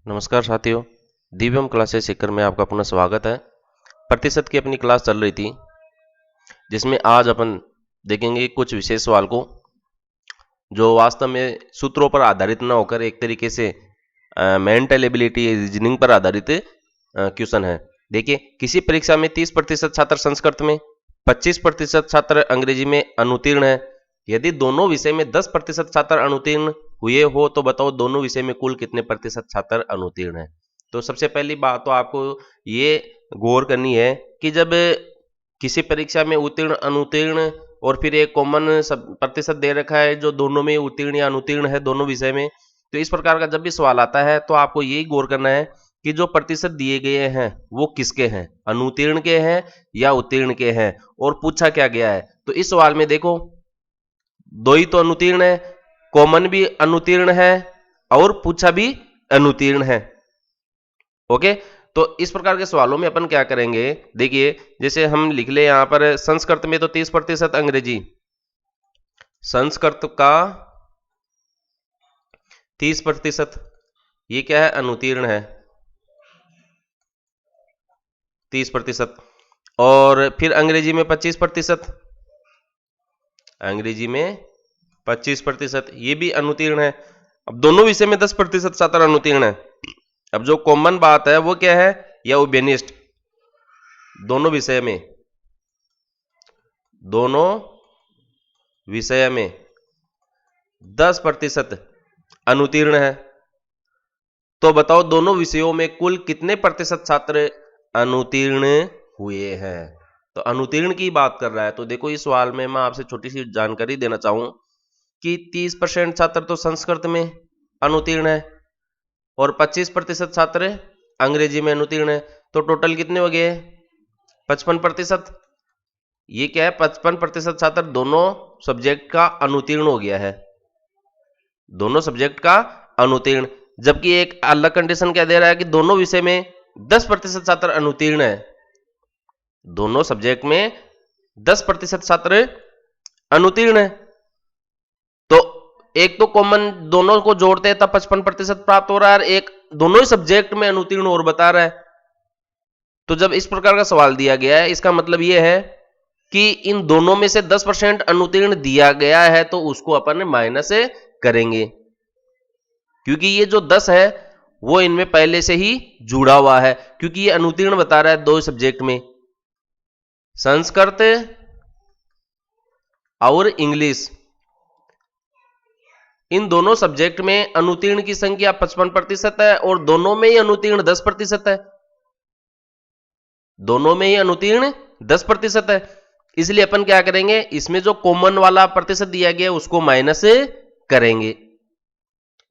नमस्कार साथियों, दिव्यम क्लासेस सीकर में आपका पुनः स्वागत है। प्रतिशत की अपनी क्लास चल रही थी, जिसमें आज अपन देखेंगे कुछ विशेष सवाल को जो वास्तव में सूत्रों पर आधारित न होकर एक तरीके से मेंटल एबिलिटी रीजनिंग पर आधारित क्वेश्चन है। देखिए, किसी परीक्षा में 30% छात्र संस्कृत में, 25% छात्र अंग्रेजी में अनुत्तीर्ण है। यदि दोनों विषय में 10% छात्र अनुत्तीर्ण हुए हो तो बताओ दोनों विषय में कुल कितने प्रतिशत छात्र अनुत्तीर्ण है। तो सबसे पहली बात तो आपको ये गौर करनी है कि जब किसी परीक्षा में उत्तीर्ण अनुत्तीर्ण और फिर एक कॉमन प्रतिशत दे रखा है जो दोनों में उत्तीर्ण या अनुत्तीर्ण है दोनों विषय में, तो इस प्रकार का जब भी सवाल आता है तो आपको यही गौर करना है कि जो प्रतिशत दिए गए हैं वो किसके हैं, अनुत्तीर्ण के हैं या उत्तीर्ण के हैं, और पूछा क्या गया है। तो इस सवाल में देखो, दो ही तो अनुत्तीर्ण है, कॉमन भी अनुत्तीर्ण है और पूछा भी अनुत्तीर्ण है। ओके, तो इस प्रकार के सवालों में अपन क्या करेंगे, देखिए जैसे हम लिख ले यहां पर संस्कृत में तो 30%, अंग्रेजी संस्कृत का 30%, ये क्या है, अनुत्तीर्ण है 30%। और फिर अंग्रेजी में 25%, अंग्रेजी में 25%, ये भी अनुत्तीर्ण है। अब दोनों विषय में 10% छात्र अनुत्तीर्ण है। अब जो कॉमन बात है वो क्या है, या उभयनिष्ठ, दोनों विषय में 10% अनुत्तीर्ण है। तो बताओ दोनों विषयों में कुल कितने प्रतिशत छात्र अनुत्तीर्ण हुए हैं। तो अनुत्तीर्ण की बात कर रहा है। तो देखो इस सवाल में मैं आपसे छोटी सी जानकारी देना चाहूं कि 30% छात्र तो संस्कृत में अनुत्तीर्ण है और 25% छात्र अंग्रेजी में अनुत्तीर्ण है। तो टोटल कितने हो गए, 55%। ये क्या है, 55% छात्र दोनों सब्जेक्ट का अनुत्तीर्ण हो गया है, दोनों सब्जेक्ट का अनुत्तीर्ण। जबकि एक अलग कंडीशन क्या दे रहा है कि दोनों विषय में 10% छात्र अनुत्तीर्ण है, दोनों सब्जेक्ट में 10% छात्र अनुत्तीर्ण है। तो एक तो कॉमन दोनों को जोड़ते हैं तब 55% प्राप्त हो रहा है, एक दोनों ही सब्जेक्ट में अनुत्तीर्ण और बता रहा है। तो जब इस प्रकार का सवाल दिया गया है, इसका मतलब यह है कि इन दोनों में से 10% अनुत्तीर्ण दिया गया है तो उसको अपन माइनस करेंगे, क्योंकि ये जो 10 है वो इनमें पहले से ही जुड़ा हुआ है, क्योंकि ये अनुत्तीर्ण बता रहा है दो सब्जेक्ट में, संस्कृत और इंग्लिश। इन दोनों सब्जेक्ट में अनुत्तीर्ण की संख्या 55% है और दोनों में ही अनुत्तीर्ण 10% है, दोनों में ही अनुत्तीर्ण 10% है। इसलिए अपन क्या करेंगे, इसमें जो कॉमन वाला प्रतिशत दिया गया उसको माइनस करेंगे।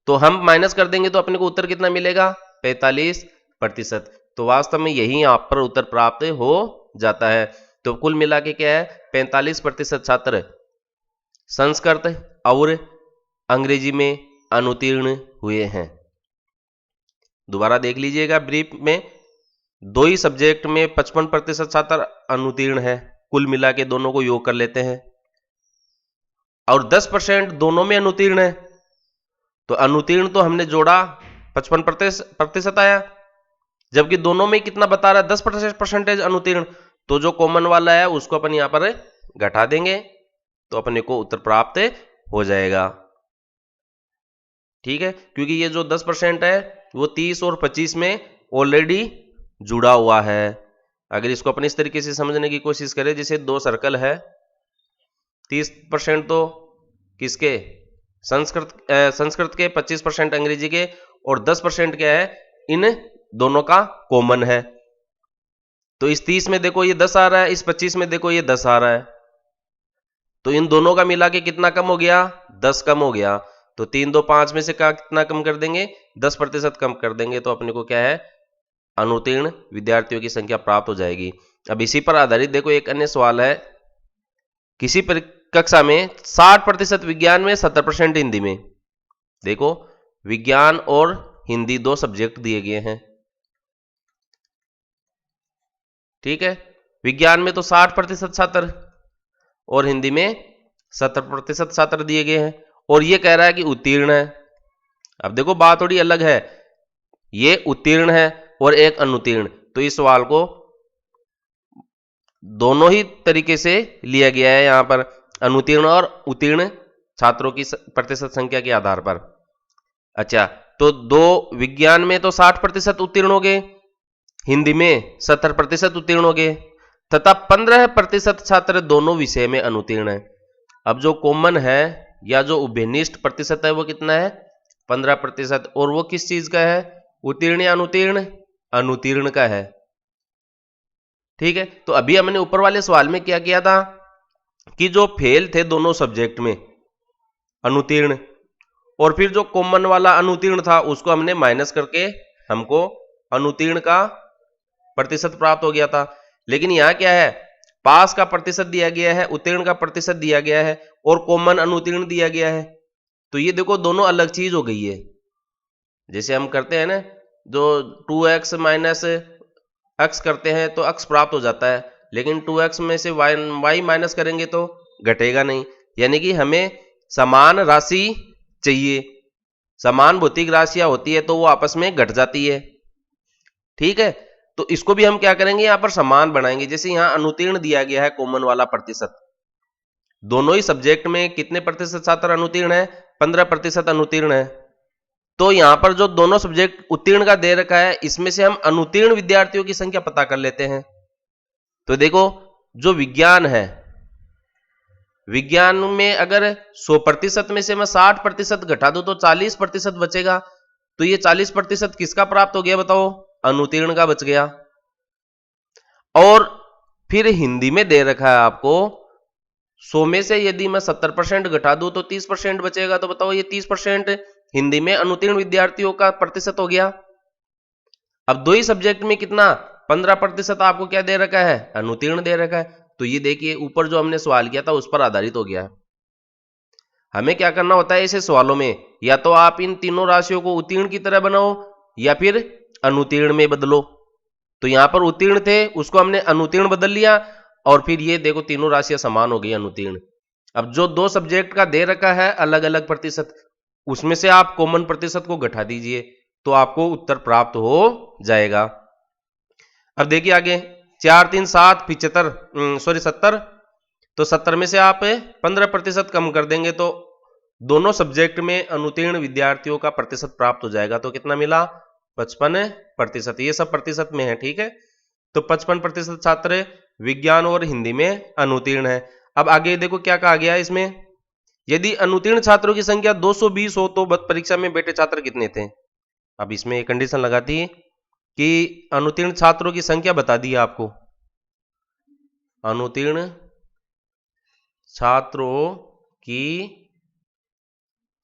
तो हम माइनस कर देंगे तो अपने को उत्तर कितना मिलेगा, 45%। तो वास्तव में यही आप पर उत्तर प्राप्त हो जाता है। तो कुल मिला के क्या है, 45% छात्र संस्कृत और अंग्रेजी में अनुत्तीर्ण हुए हैं। दोबारा देख लीजिएगा ब्रीफ में, दो ही सब्जेक्ट में 55% छात्र अनुत्तीर्ण है, कुल मिला के दोनों को योग कर लेते हैं, और 10% दोनों में अनुत्तीर्ण है। तो अनुत्तीर्ण तो हमने जोड़ा 55% आया, जबकि दोनों में कितना बता रहा है, 10% अनुत्तीर्ण। तो जो कॉमन वाला है उसको अपन यहां पर घटा देंगे तो अपने को उत्तर प्राप्त हो जाएगा। ठीक है, क्योंकि ये जो 10% है वो 30 और 25 में ऑलरेडी जुड़ा हुआ है। अगर इसको अपन इस तरीके से समझने की कोशिश करें, जैसे दो सर्कल है, 30% तो किसके, संस्कृत के, 25% अंग्रेजी के, और 10% क्या है, इन दोनों का कॉमन है। तो इस 30 में देखो ये 10 आ रहा है, इस 25 में देखो ये 10 आ रहा है, तो इन दोनों का मिला के कितना कम हो गया, 10 कम हो गया। तो 3 2 5 में से कितना कम कर देंगे, 10% कम कर देंगे, तो अपने को क्या है, अनुत्तीर्ण विद्यार्थियों की संख्या प्राप्त हो जाएगी। अब इसी पर आधारित देखो एक अन्य सवाल है, किसी कक्षा में 60% विज्ञान में, 70% हिंदी में। देखो विज्ञान और हिंदी दो सब्जेक्ट दिए गए हैं, ठीक है। विज्ञान में तो 60% छात्र और हिंदी में 70% छात्र दिए गए हैं, और ये कह रहा है कि उत्तीर्ण है। अब देखो बात थोड़ी अलग है, ये उत्तीर्ण है और एक अनुत्तीर्ण। तो इस सवाल को दोनों ही तरीके से लिया गया है यहां पर, अनुत्तीर्ण और उत्तीर्ण छात्रों की प्रतिशत संख्या के आधार पर। अच्छा, तो दो विज्ञान में तो 60% उत्तीर्ण हो गए, हिंदी में 70% उत्तीर्ण हो गए, तथा 15% छात्र दोनों विषय में अनुत्तीर्ण है। अब जो कॉमन है या जो उभयनिष्ठ प्रतिशत है वो कितना है? 15%। और वो किस चीज का है? उत्तीर्ण या अनुत्तीर्ण? अनुत्तीर्ण का है। ठीक है, तो अभी हमने ऊपर वाले सवाल में क्या किया था कि जो फेल थे दोनों सब्जेक्ट में, अनुत्तीर्ण, और फिर जो कॉमन वाला अनुत्तीर्ण था उसको हमने माइनस करके हमको अनुत्तीर्ण का प्रतिशत प्राप्त हो गया था। लेकिन यहां क्या है, पास का प्रतिशत दिया गया है, उत्तीर्ण का प्रतिशत दिया गया है, और कॉमन अनुत्तीर्ण दिया गया है। तो ये देखो दोनों अलग चीज हो गई है। जैसे हम करते हैं ना, जो 2x माइनस x करते हैं तो x प्राप्त हो जाता है, लेकिन 2x में से y माइनस करेंगे तो घटेगा नहीं। यानी कि हमें समान राशि चाहिए, समान भौतिक राशियां होती है तो वो आपस में घट जाती है। ठीक है, तो इसको भी हम क्या करेंगे, यहां पर समान बनाएंगे। जैसे यहां अनुत्तीर्ण दिया गया है कॉमन वाला प्रतिशत, दोनों ही सब्जेक्ट में कितने प्रतिशत छात्र अनुत्तीर्ण है? 15% अनुत्तीर्ण है। तो यहां पर जो दोनों सब्जेक्ट उत्तीर्ण का दे रखा है, इसमें से हम अनुत्तीर्ण विद्यार्थियों की संख्या पता कर लेते हैं। तो देखो, जो विज्ञान है, विज्ञान में अगर 100% में से मैं 60% घटा दूं तो 40% बचेगा। तो ये 40% किसका प्राप्त हो गया बताओ? अनुत्तीर्ण का बच गया। और फिर हिंदी में दे रखा है आपको 100 में से यदि मैं 70% घटा दूं तो 30% बचेगा। तो बताओ ये 30% हिंदी में अनुत्तीर्ण विद्यार्थियों का प्रतिशत हो गया। अब दो ही सब्जेक्ट में कितना? 15% आपको क्या दे रखा है? अनुत्तीर्ण दे रखा है। तो ये देखिए ऊपर जो हमने सवाल किया था उस पर आधारित हो गया है। हमें क्या करना होता है ऐसे सवालों में, या तो आप इन तीनों राशियों को उत्तीर्ण की तरह बनाओ या फिर अनुत्तीर्ण में बदलो। तो यहां पर उत्तीर्ण थे, उसको हमने अनुत्तीर्ण बदल लिया, और फिर ये देखो तीनों राशियां समान हो गई अनुत्तीर्ण। अब जो दो सब्जेक्ट का दे रखा है अलग अलग प्रतिशत, उसमें से आप कॉमन प्रतिशत को घटा दीजिए तो आपको उत्तर प्राप्त हो जाएगा। अब देखिए आगे, 4 3 7 70। तो 70 में से आप 15% कम कर देंगे तो दोनों सब्जेक्ट में अनुत्तीर्ण विद्यार्थियों का प्रतिशत प्राप्त हो जाएगा। तो कितना मिला? 55%। ये सब प्रतिशत में है, ठीक है। तो 55% छात्र विज्ञान और हिंदी में अनुत्तीर्ण है। अब आगे देखो क्या कहा गया है इसमें, यदि अनुत्तीर्ण छात्रों की संख्या 220 हो तो परीक्षा में बैठे छात्र कितने थे? अब इसमें एक कंडीशन लगाती कि अनुत्तीर्ण छात्रों की संख्या बता दी आपको, अनुत्तीर्ण छात्रों की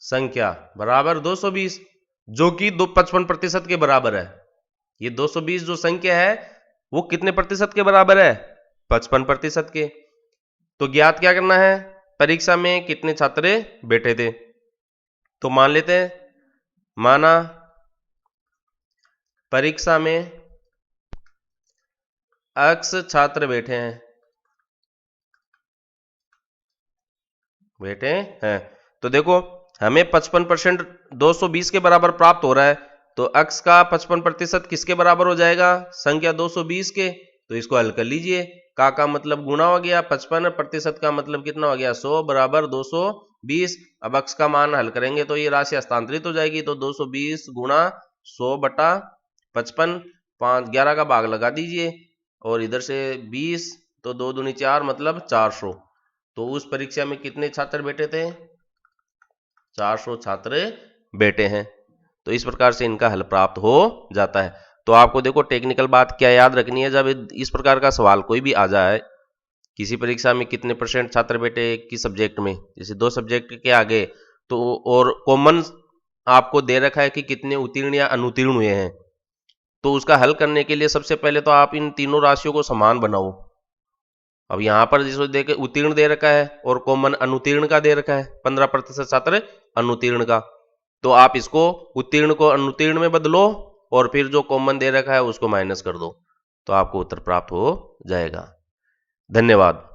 संख्या बराबर 220, जो कि 55% के बराबर है। ये 220 जो संख्या है वो कितने प्रतिशत के बराबर है? 55% के। तो ज्ञात क्या करना है, परीक्षा में कितने छात्र बैठे थे। तो मान लेते हैं, माना परीक्षा में x छात्र बैठे हैं। तो देखो हमें 55% 220 के बराबर प्राप्त हो रहा है, तो x का 55% किसके बराबर हो जाएगा? संख्या 220 के। तो इसको हल कर लीजिए, का मतलब गुणा हो गया, 55% का मतलब कितना हो गया? 100 बराबर 220। अब x का मान हल करेंगे तो ये राशि हस्तांतरित हो जाएगी। तो 220 गुणा 100 बटा 55, 11 का भाग लगा दीजिए, और इधर से 20, तो 2 दूनी 4 मतलब 400। तो उस परीक्षा में कितने छात्र बैठे थे? 400 छात्र बैठे हैं। तो इस प्रकार से इनका हल प्राप्त हो जाता है। तो आपको देखो टेक्निकल बात क्या याद रखनी है, जब इस प्रकार का सवाल कोई भी आ जाए किसी परीक्षा में, कितने % छात्र बैठे किस सब्जेक्ट में, जैसे 2 सब्जेक्ट के आगे, तो और कॉमन आपको दे रखा है कि कितने उत्तीर्ण या अनुत्तीर्ण हुए हैं, तो उसका हल करने के लिए सबसे पहले तो आप इन तीनों राशियों को समान बनाओ। अब यहां पर जिसको देखे उत्तीर्ण दे रखा है और कॉमन अनुत्तीर्ण का दे रखा है, 15% छात्र अनुत्तीर्ण का, तो आप इसको उत्तीर्ण को अनुत्तीर्ण में बदलो और फिर जो कॉमन दे रखा है उसको माइनस कर दो, तो आपको उत्तर प्राप्त हो जाएगा। धन्यवाद।